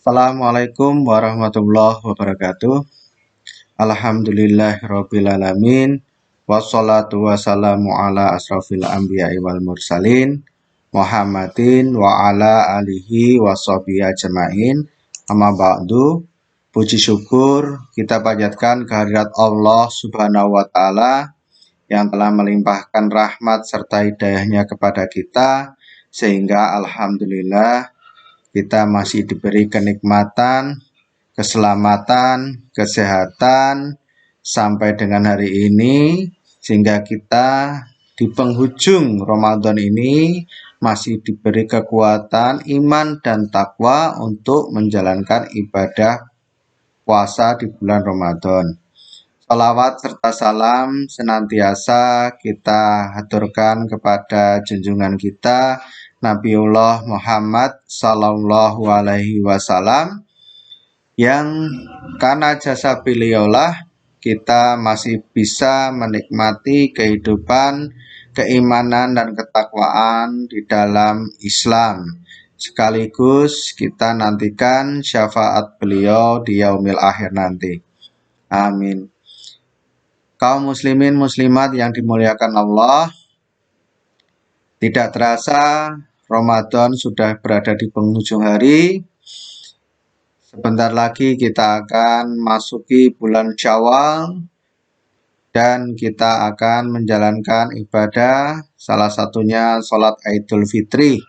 Assalamualaikum warahmatullahi wabarakatuh. Alhamdulillahirrabbilalamin. Wassalatu wassalamu ala asrafil anbiya'i wal mursalin Muhammadin wa ala alihi wa sahbihi ajma'in. Amma ba'du. Puji syukur kita panjatkan kehadirat Allah Subhanahu wa Ta'ala yang telah melimpahkan rahmat serta hidayahnya kepada kita, sehingga alhamdulillah kita masih diberi kenikmatan, keselamatan, kesehatan sampai dengan hari ini, sehingga kita di penghujung Ramadan ini masih diberi kekuatan iman dan takwa untuk menjalankan ibadah puasa di bulan Ramadan. Salawat serta salam senantiasa kita haturkan kepada junjungan kita Nabiullah Muhammad Sallallahu Alaihi Wasallam, yang karena jasa beliaulah kita masih bisa menikmati kehidupan, keimanan dan ketakwaan di dalam Islam. Sekaligus kita nantikan syafaat beliau di yaumil akhir nanti. Amin. Kaum muslimin muslimat yang dimuliakan Allah, tidak terasa Ramadan sudah berada di penghujung hari. Sebentar lagi kita akan masuki bulan Syawal dan kita akan menjalankan ibadah, salah satunya sholat Idul Fitri.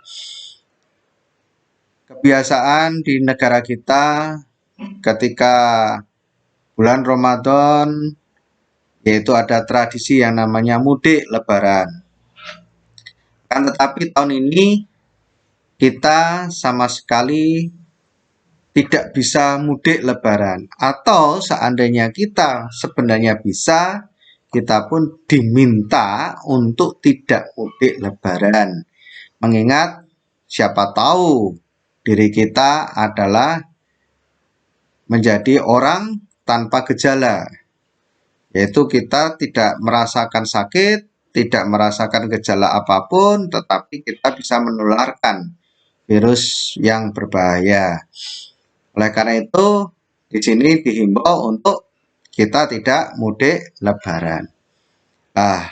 Kebiasaan di negara kita ketika bulan Ramadan yaitu ada tradisi yang namanya mudik lebaran. Tetapi tahun ini kita sama sekali tidak bisa mudik lebaran, atau seandainya kita sebenarnya bisa, kita pun diminta untuk tidak mudik lebaran. Mengingat siapa tahu diri kita adalah menjadi orang tanpa gejala, yaitu kita tidak merasakan sakit, tidak merasakan gejala apapun, tetapi kita bisa menularkan virus yang berbahaya. Oleh karena itu, di sini dihimbau untuk kita tidak mudik lebaran.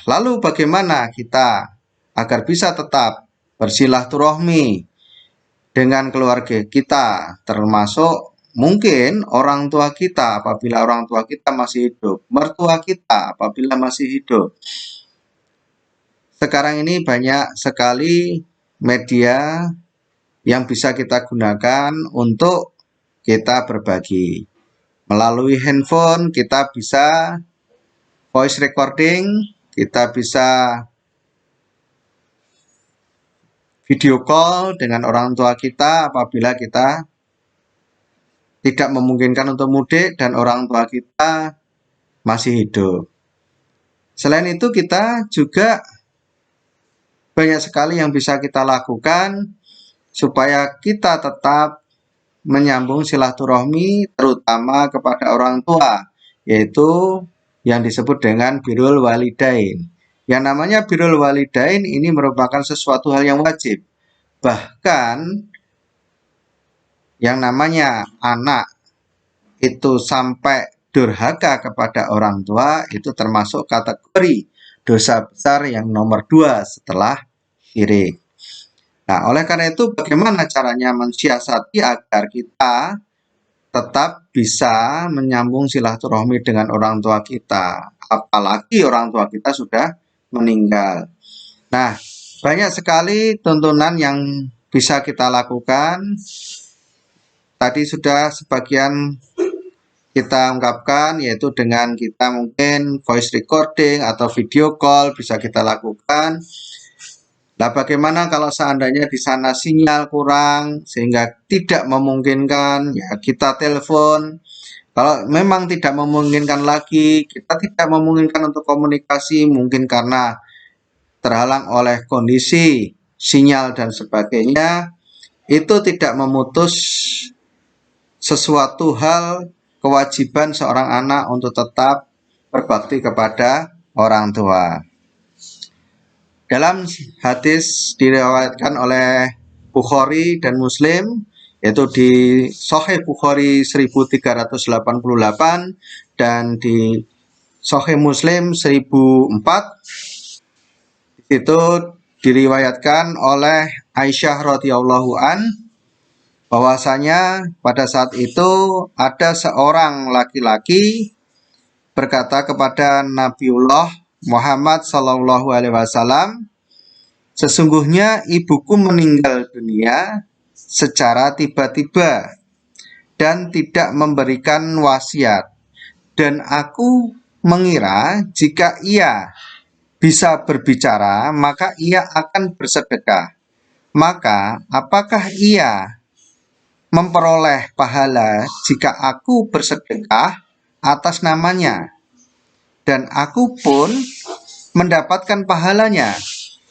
Lalu bagaimana kita agar bisa tetap bersilaturahmi dengan keluarga kita, termasuk mungkin orang tua kita apabila orang tua kita masih hidup, mertua kita apabila masih hidup. Sekarang ini banyak sekali media yang bisa kita gunakan untuk kita berbagi. Melalui handphone kita bisa voice recording, kita bisa video call dengan orang tua kita apabila kita tidak memungkinkan untuk mudik dan orang tua kita masih hidup. Selain itu kita juga banyak sekali yang bisa kita lakukan supaya kita tetap menyambung silaturahmi terutama kepada orang tua, yaitu yang disebut dengan birrul walidain. Yang namanya birrul walidain ini merupakan sesuatu hal yang wajib. Bahkan yang namanya anak itu sampai durhaka kepada orang tua itu termasuk kategori dosa besar yang nomor 2 setelah syirik. Nah, oleh karena itu bagaimana caranya mensiasati agar kita tetap bisa menyambung silaturahmi dengan orang tua kita, apalagi orang tua kita sudah meninggal. Nah, banyak sekali tuntunan yang bisa kita lakukan. Tadi sudah sebagian kita ungkapkan, yaitu dengan kita mungkin voice recording atau video call bisa kita lakukan. Nah, bagaimana kalau seandainya di sana sinyal kurang sehingga tidak memungkinkan, ya kita telepon. Kalau memang tidak memungkinkan lagi, kita tidak memungkinkan untuk komunikasi, mungkin karena terhalang oleh kondisi sinyal dan sebagainya, itu tidak memutus sesuatu hal kewajiban seorang anak untuk tetap berbakti kepada orang tua. Dalam hadis diriwayatkan oleh Bukhari dan Muslim, yaitu di Sahih Bukhari 1388 dan di Sahih Muslim 1004. Itu diriwayatkan oleh Aisyah radhiyallahu an bahwasanya pada saat itu ada seorang laki-laki berkata kepada Nabiullah Muhammad sallallahu alaihi wasallam, sesungguhnya ibuku meninggal dunia secara tiba-tiba dan tidak memberikan wasiat, dan aku mengira jika ia bisa berbicara maka ia akan bersedekah. Maka apakah ia memperoleh pahala jika aku bersedekah atas namanya, dan aku pun mendapatkan pahalanya?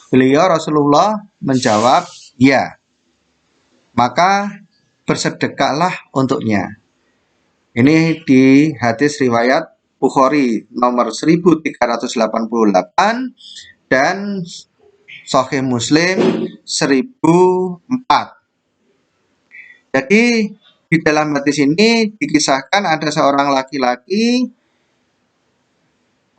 Beliau Rasulullah menjawab, ya, maka bersedekahlah untuknya. Ini di hadis riwayat Bukhari nomor 1388 dan Sahih Muslim 1004. Jadi di dalam hadis ini dikisahkan ada seorang laki-laki,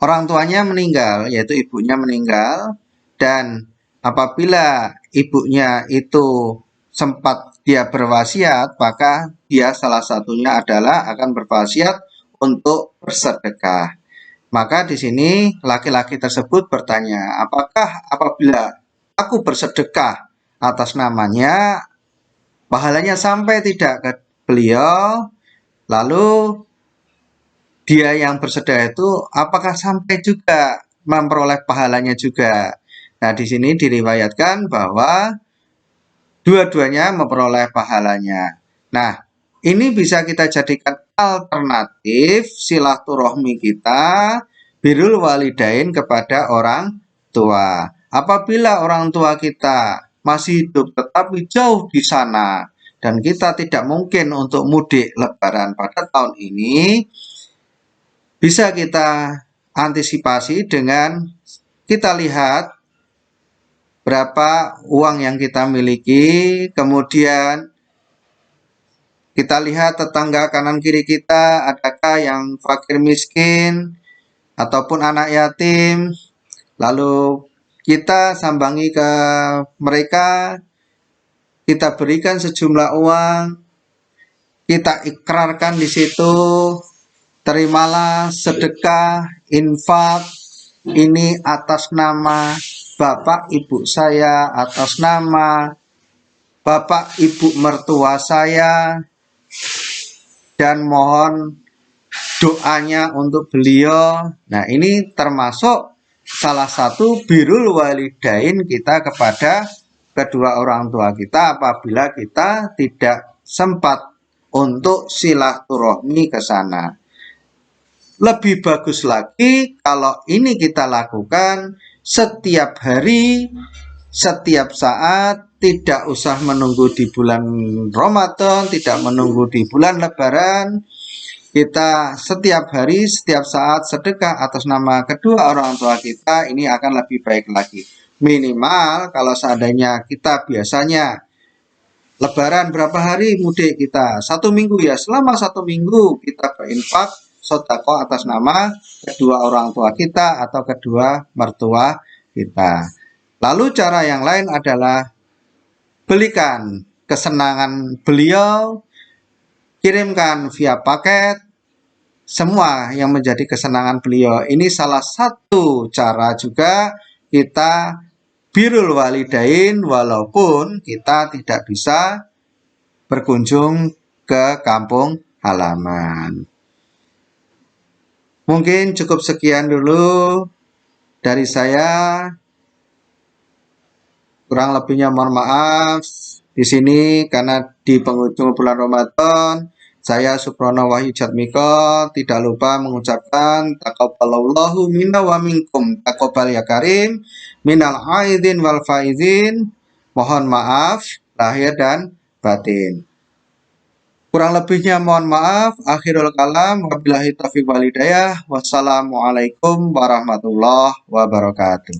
orang tuanya meninggal, yaitu ibunya meninggal, dan apabila ibunya itu sempat dia berwasiat, maka dia salah satunya adalah akan berwasiat untuk bersedekah. Maka di sini laki-laki tersebut bertanya, apakah apabila aku bersedekah atas namanya, pahalanya sampai tidak ke beliau? Lalu dia yang bersedekah itu apakah sampai juga memperoleh pahalanya juga? Nah, di sini diriwayatkan bahwa dua-duanya memperoleh pahalanya. Nah, ini bisa kita jadikan alternatif silaturahmi kita birrul walidain kepada orang tua. Apabila orang tua kita masih hidup tetapi jauh di sana dan kita tidak mungkin untuk mudik lebaran pada tahun ini, bisa kita antisipasi dengan kita lihat berapa uang yang kita miliki, kemudian kita lihat tetangga kanan kiri kita, adakah yang fakir miskin ataupun anak yatim, lalu kita sambangi ke mereka, kita berikan sejumlah uang, kita ikrarkan di situ, terimalah sedekah, infak ini atas nama bapak ibu saya, atas nama bapak ibu mertua saya, dan mohon doanya untuk beliau. Nah, ini termasuk salah satu birrul walidain kita kepada kedua orang tua kita apabila kita tidak sempat untuk silaturahmi ke sana. Lebih bagus lagi kalau ini kita lakukan setiap hari, setiap saat, tidak usah menunggu di bulan Ramadan, tidak menunggu di bulan Lebaran. Kita setiap hari, setiap saat sedekah atas nama kedua orang tua kita, ini akan lebih baik lagi. Minimal kalau seandainya kita biasanya Lebaran berapa hari mudik kita? 1 minggu ya, selama 1 minggu kita berinfak sedekah atas nama kedua orang tua kita atau kedua mertua kita. Lalu cara yang lain adalah belikan kesenangan beliau, kirimkan via paket, semua yang menjadi kesenangan beliau. Ini salah satu cara juga kita birrul walidain walaupun kita tidak bisa berkunjung ke kampung halaman. Mungkin cukup sekian dulu dari saya. Kurang lebihnya mohon maaf di sini karena di penghujung bulan Ramadan. Saya Suprono Wahyu Jatmiko tidak lupa mengucapkan taqabbalallahu minna wa minkum, taqabbal ya karim, minal aidin wal faizin. Mohon maaf lahir dan batin. Kurang lebihnya mohon maaf. Akhirul kalam, wabillahi taufiq wal hidayah. Wassalamualaikum warahmatullahi wabarakatuh.